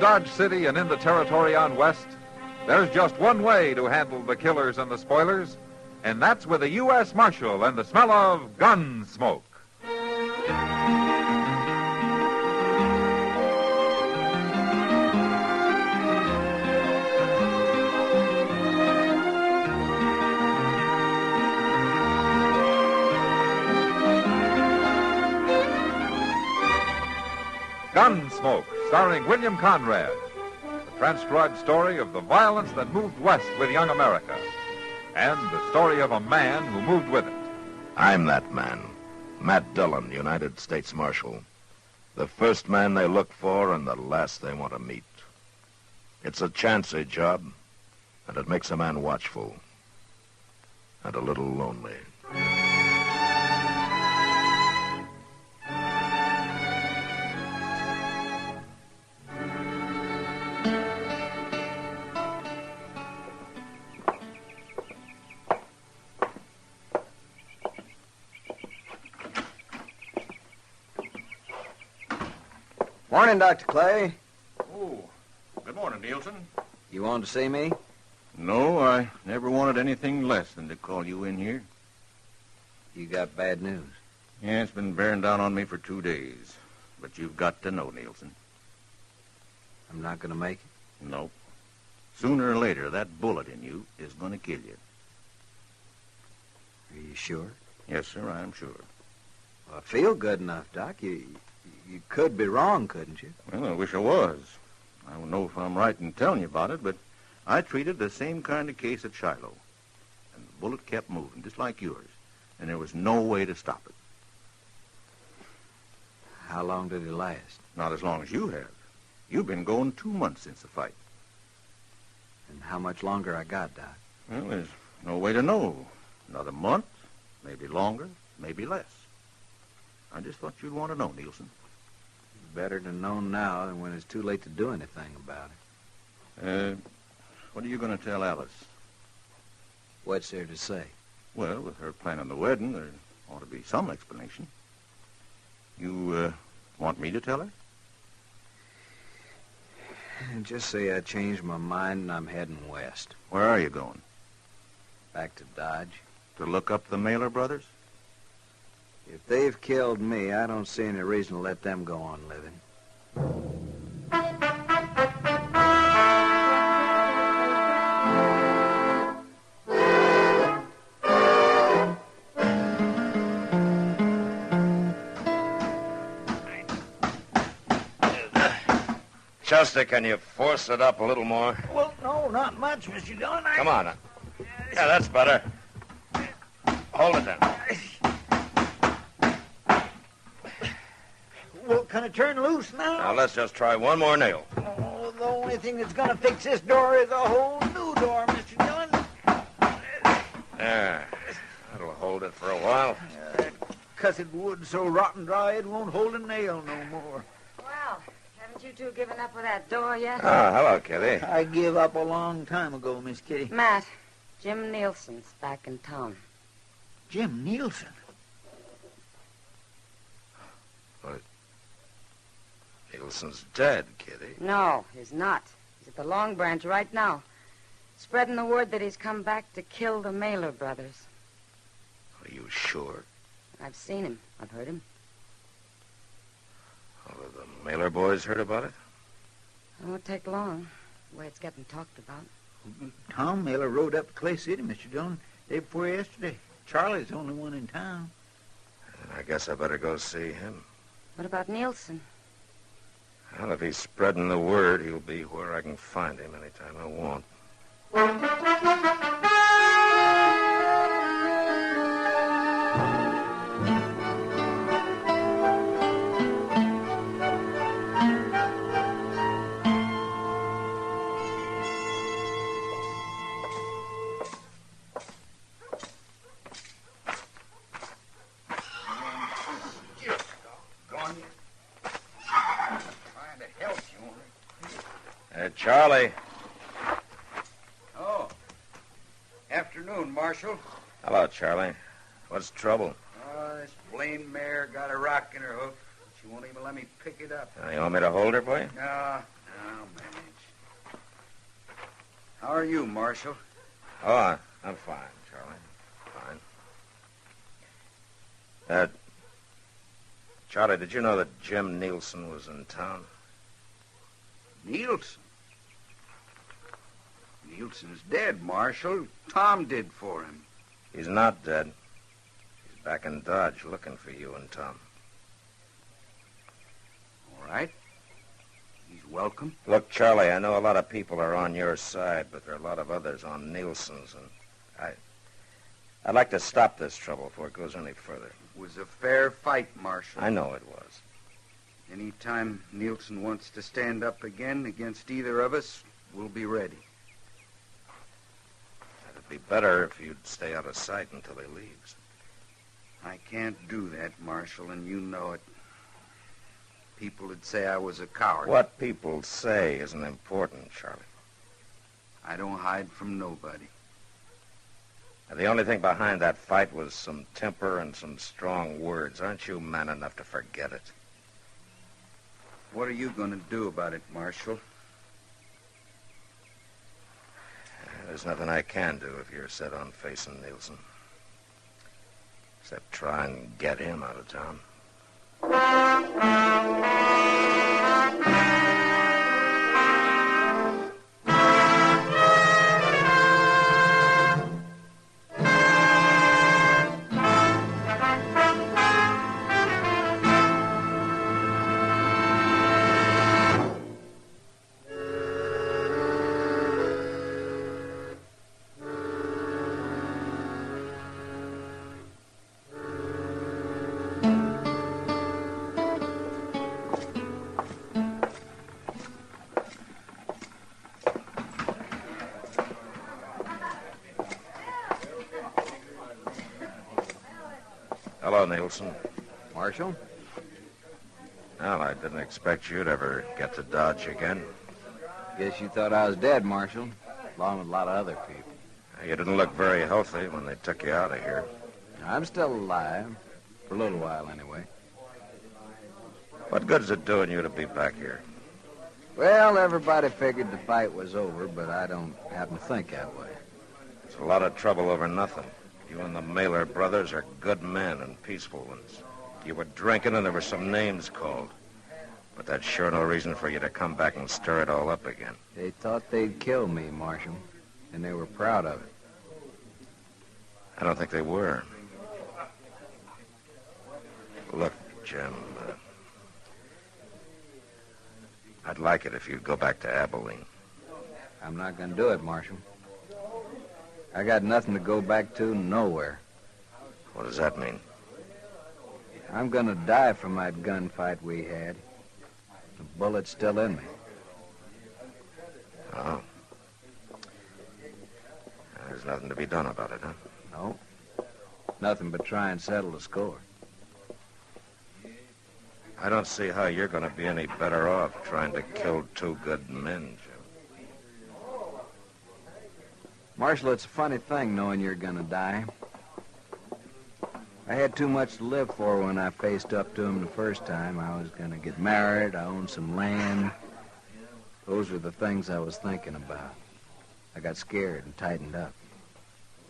Dodge City and in the territory on west, there's just one way to handle the killers and the spoilers, and that's with a U.S. Marshal and the smell of Gunsmoke. Gunsmoke, starring William Conrad. The transcribed story of the violence that moved west with young America. And the story of a man who moved with it. I'm that man. Matt Dillon, United States Marshal. The first man they look for and the last they want to meet. It's a chancy job, and it makes a man watchful. And a little lonely. Morning, Dr. Clay. Oh, good morning, Nielsen. You wanted to see me? No, I never wanted anything less than to call you in here. You got bad news. Yeah, it's been bearing down on me for 2 days. But you've got to know, Nielsen. I'm not going to make it? Nope. Sooner or later, that bullet in you is going to kill you. Are you sure? Yes, sir, I'm sure. Well, I feel good enough, Doc. You could be wrong, couldn't you? Well, I wish I was. I don't know if I'm right in telling you about it, but I treated the same kind of case at Shiloh. And the bullet kept moving, just like yours. And there was no way to stop it. How long did it last? Not as long as you have. You've been going 2 months since the fight. And how much longer I got, Doc? Well, there's no way to know. Another month, maybe longer, maybe less. I just thought you'd want to know, Nielsen. Better to know now than when it's too late to do anything about it. What are you going to tell Alice? What's there to say? Well, with her planning the wedding, there ought to be some explanation. You, want me to tell her? Just say I changed my mind and I'm heading west. Where are you going? Back to Dodge. To look up the Mailer brothers? If they've killed me, I don't see any reason to let them go on living. Chester, can you force it up a little more? Well, no, not much, Mr. Dillon. Come on. Yeah, that's better. Hold it then. Well, can it turn loose now? Now, let's just try one more nail. Oh, the only thing that's going to fix this door is a whole new door, Mr. Dillon. There. That'll hold it for a while. That cussed wood so rotten dry it won't hold a nail no more. Well, haven't you two given up with that door yet? Oh, hello, Kitty. I give up a long time ago, Miss Kitty. Matt, Jim Nielsen's back in town. Jim Nielsen? What? Nielsen's dead, Kitty. No, he's not. He's at the Long Branch right now, spreading the word that he's come back to kill the Mailer brothers. Are you sure? I've seen him. I've heard him. Oh, have the Mailer boys heard about it? It won't take long, the way it's getting talked about. Tom Mailer rode up to Clay City, Mr. Dillon, day before yesterday. Charlie's the only one in town. I guess I better go see him. What about Nielsen? Well, if he's spreading the word, he'll be where I can find him anytime I want. Charlie. Oh. Afternoon, Marshal. Hello, Charlie. What's the trouble? Oh, this blame mare got a rock in her hoof. She won't even let me pick it up. You want me to hold her for you? No, How are you, Marshal? Oh, I'm fine, Charlie. Fine. Charlie, did you know that Jim Nielsen was in town? Nielsen? Nielsen's dead, Marshal. Tom did for him. He's not dead. He's back in Dodge looking for you and Tom. All right. He's welcome. Look, Charlie, I know a lot of people are on your side, but there are a lot of others on Nielsen's, and I'd like to stop this trouble before it goes any further. It was a fair fight, Marshal. I know it was. Any time Nielsen wants to stand up again against either of us, we'll be ready. It'd be better if you'd stay out of sight until he leaves. I can't do that, Marshal, and you know it. People would say I was a coward. What people say isn't important, Charlie. I don't hide from nobody. And the only thing behind that fight was some temper and some strong words. Aren't you man enough to forget it? What are you going to do about it, Marshal? There's nothing I can do if you're set on facing Nielsen. Except try and get him out of town. Hello, Nielsen. Marshal? Well, I didn't expect you'd ever get to Dodge again. Guess you thought I was dead, Marshal, along with a lot of other people. You didn't look very healthy when they took you out of here. I'm still alive, for a little while anyway. What good is it doing you to be back here? Well, everybody figured the fight was over, but I don't happen to think that way. It's a lot of trouble over nothing. You and the Mailer brothers are good men and peaceful ones. You were drinking and there were some names called. But that's sure no reason for you to come back and stir it all up again. They thought they'd kill me, Marshal, and they were proud of it. I don't think they were. Look, Jim, I'd like it if you'd go back to Abilene. I'm not going to do it, Marshal. I got nothing to go back to, nowhere. What does that mean? I'm going to die from that gunfight we had. The bullet's still in me. Oh. There's nothing to be done about it, huh? No. Nothing but try and settle the score. I don't see how you're going to be any better off trying to kill two good men, Jim. Marshal, it's a funny thing knowing you're going to die. I had too much to live for when I faced up to him the first time. I was going to get married. I owned some land. Those were the things I was thinking about. I got scared and tightened up.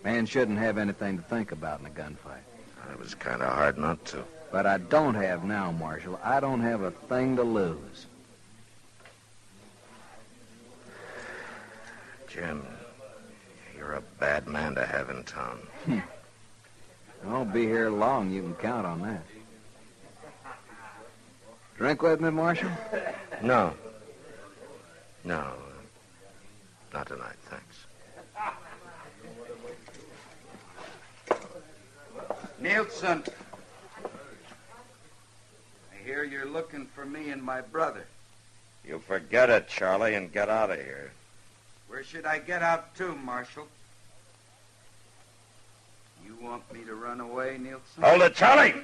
Man shouldn't have anything to think about in a gunfight. It was kind of hard not to. But I don't have now, Marshal. I don't have a thing to lose. Jim, you're a bad man to have in town. I won't be here long. You can count on that. Drink with me, Marshal? No. No. Not tonight, thanks. Nielsen. I hear you're looking for me and my brother. You forget it, Charlie, and get out of here. Where should I get out to, Marshal? You want me to run away, Nielsen? Hold it, Charlie!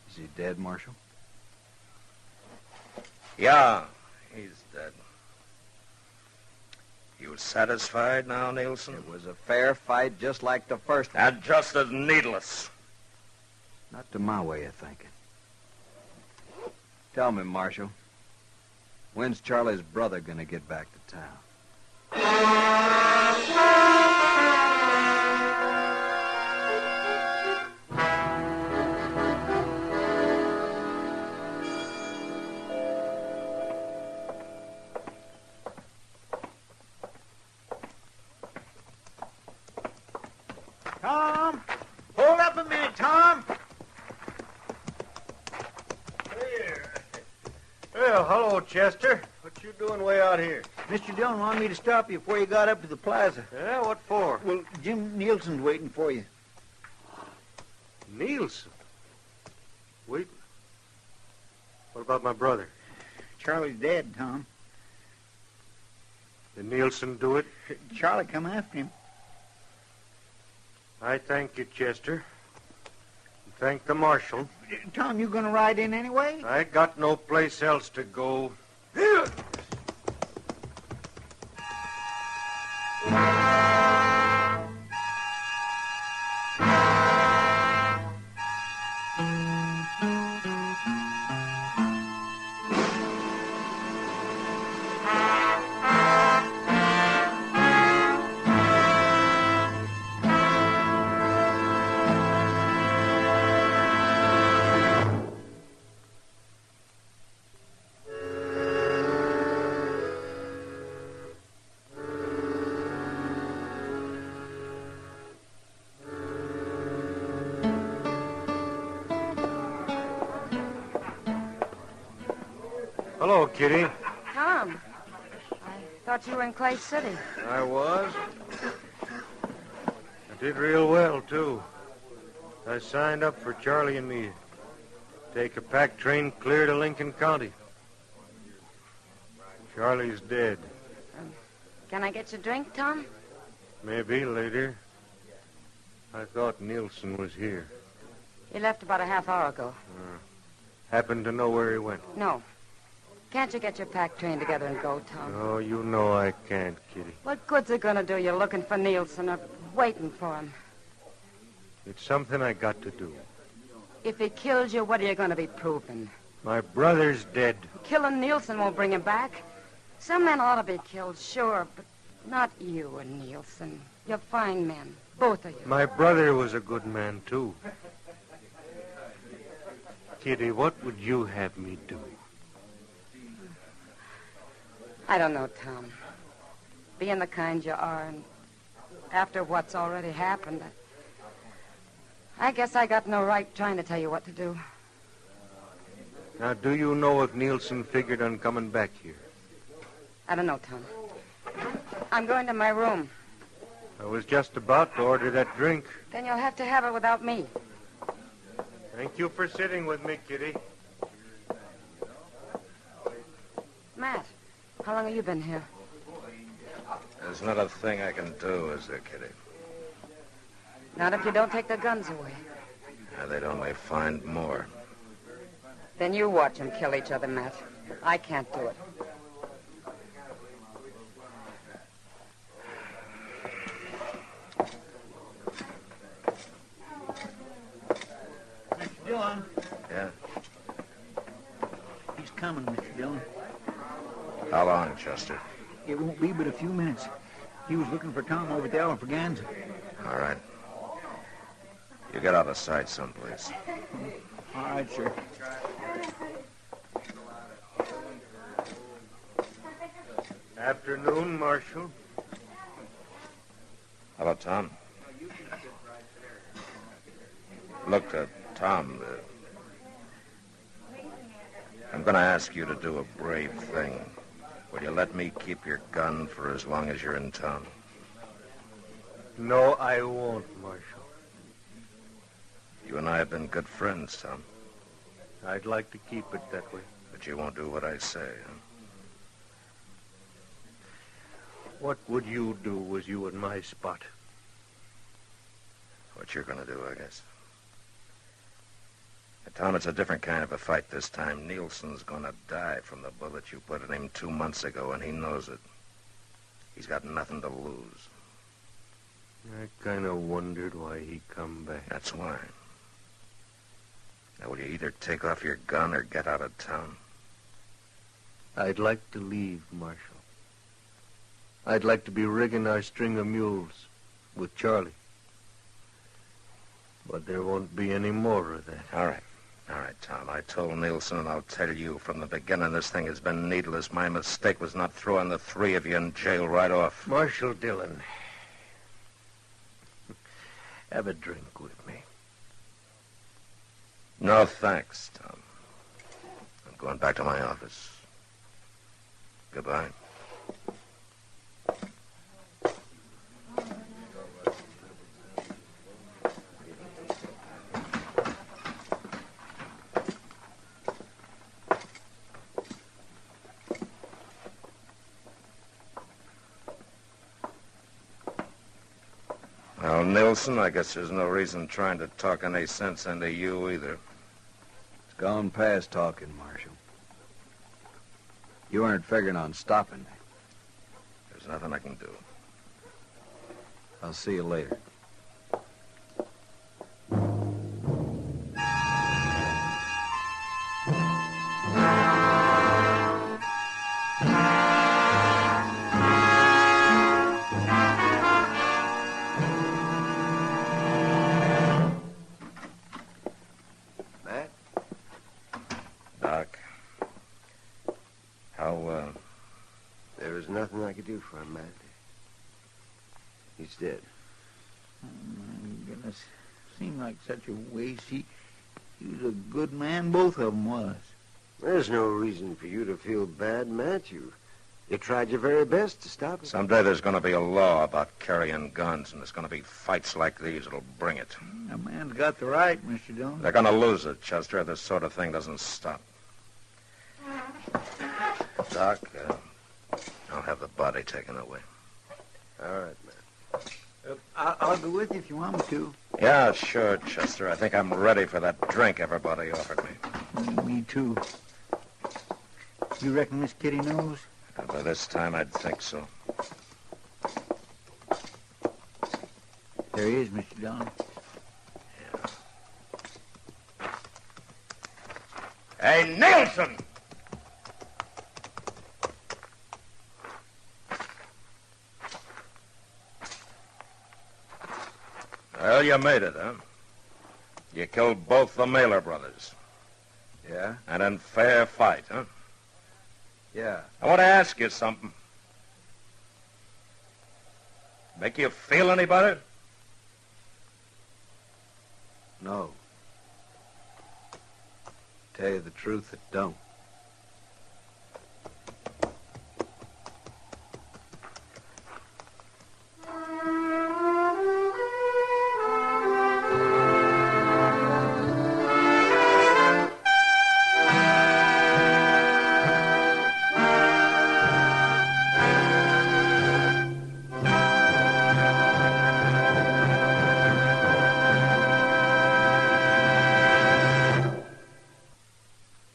Is he dead, Marshal? Yeah, he's dead. You satisfied now, Nielsen? It was a fair fight, just like the first one. And just as needless. Not to my way of thinking. Tell me, Marshal, when's Charlie's brother gonna get back to town? Tom! Hold up a minute, Tom! Well, hello, Chester. What you doing way out here? Mr. Dillon wanted me to stop you before you got up to the plaza. Yeah, what for? Well, Jim Nielsen's waiting for you. Nielsen? Wait. What about my brother? Charlie's dead, Tom. Did Nielsen do it? Charlie come after him. I thank you, Chester. And thank the marshal. Tom, you gonna ride in anyway? I got no place else to go. Hello, Kitty. Tom, I thought you were in Clay City. I was. I did real well, too. I signed up for Charlie and me. Take a pack train clear to Lincoln County. Charlie's dead. Can I get you a drink, Tom? Maybe later. I thought Nielsen was here. He left about a half hour ago. Happened to know where he went. No. Can't you get your pack train together and go, Tom? Oh, you know I can't, Kitty. What good's it gonna do you looking for Nielsen or waiting for him? It's something I got to do. If he kills you, what are you gonna be proving? My brother's dead. Killing Nielsen won't bring him back. Some men ought to be killed, sure, but not you and Nielsen. You're fine men, both of you. My brother was a good man, too. Kitty, what would you have me do? I don't know, Tom. Being the kind you are, and after what's already happened, I guess I got no right trying to tell you what to do. Now, do you know if Nielsen figured on coming back here? I don't know, Tom. I'm going to my room. I was just about to order that drink. Then you'll have to have it without me. Thank you for sitting with me, Kitty. Matt, how long have you been here? There's not a thing I can do, is there, Kitty? Not if you don't take the guns away. They'd only find more. Then you watch them kill each other, Matt. I can't do it. Mr. Dillon. Yeah? He's coming, Mr. Dillon. How long, Chester? It won't be but a few minutes. He was looking for Tom over at the Alfraganza. All right. You get out of sight someplace. All right, sir. Afternoon, Marshal. Hello, Tom. Look, Tom, I'm going to ask you to do a brave thing. Will you let me keep your gun for as long as you're in town? No, I won't, Marshal. You and I have been good friends, Tom. I'd like to keep it that way. But you won't do what I say, huh? What would you do was you in my spot? What you're going to do, I guess. Tom, it's a different kind of a fight this time. Nielsen's going to die from the bullet you put in him 2 months ago, and he knows it. He's got nothing to lose. I kind of wondered why he come back. That's why. Now, will you either take off your gun or get out of town? I'd like to leave, Marshal. I'd like to be rigging our string of mules with Charlie. But there won't be any more of that. All right, Tom. I told Nielsen, and I'll tell you from the beginning, this thing has been needless. My mistake was not throwing the three of you in jail right off. Marshal Dillon, have a drink with me. No, thanks, Tom. I'm going back to my office. Goodbye. Well, Nilsson, I guess there's no reason trying to talk any sense into you either. It's gone past talking, Marshal. You weren't figuring on stopping me. There's nothing I can do. I'll see you later. Doc, There was nothing I could do for him, Matt. He's dead. Oh, my goodness. Seemed like such a waste. He was a good man, both of them was. There's no reason for you to feel bad, Matt. You tried your very best to stop it. someday there's going to be a law about carrying guns, and there's going to be fights like these that'll bring it. A man's got the right, Mr. Dillon. They're going to lose it, Chester, if this sort of thing doesn't stop. Doc, I'll have the body taken away. All right, Matt. I'll go with you if you want me to. Yeah, sure, Chester. I think I'm ready for that drink everybody offered me. Me too. You reckon Miss Kitty knows? By this time, I'd think so. There he is, Mr. Dillon. Hey, Nielsen! Well, you made it, huh? You killed both the Mailer brothers. Yeah? And in fair fight, huh? Yeah. I want to ask you something. Make you feel any better? No. Tell you the truth, it don't.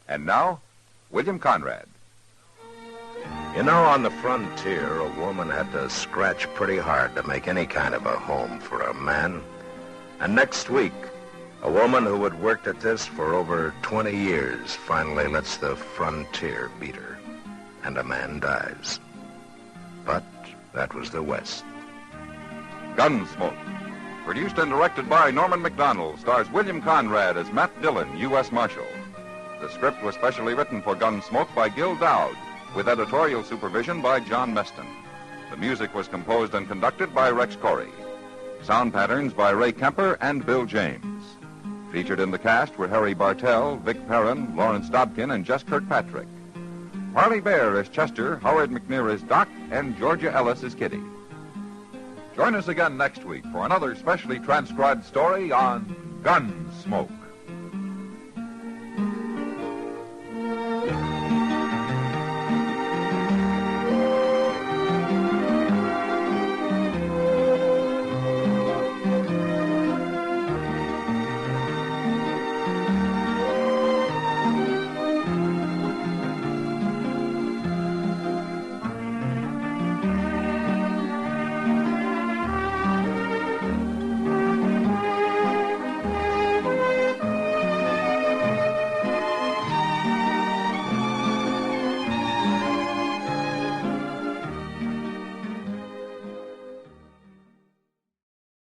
And now, William Conrad. You know, on the frontier, a woman had to scratch pretty hard to make any kind of a home for a man. And next week, a woman who had worked at this for over 20 years finally lets the frontier beat her, and a man dies. But that was the West. Gunsmoke. Produced and directed by Norman McDonald, stars William Conrad as Matt Dillon, U.S. Marshal. The script was specially written for Gunsmoke by Gil Dowd, with editorial supervision by John Meston. The music was composed and conducted by Rex Corey. Sound patterns by Ray Kemper and Bill James. Featured in the cast were Harry Bartell, Vic Perrin, Lawrence Dobkin, and Jess Kirkpatrick. Parley Bear is Chester, Howard McNear is Doc, and Georgia Ellis is Kitty. Join us again next week for another specially transcribed story on Gunsmoke.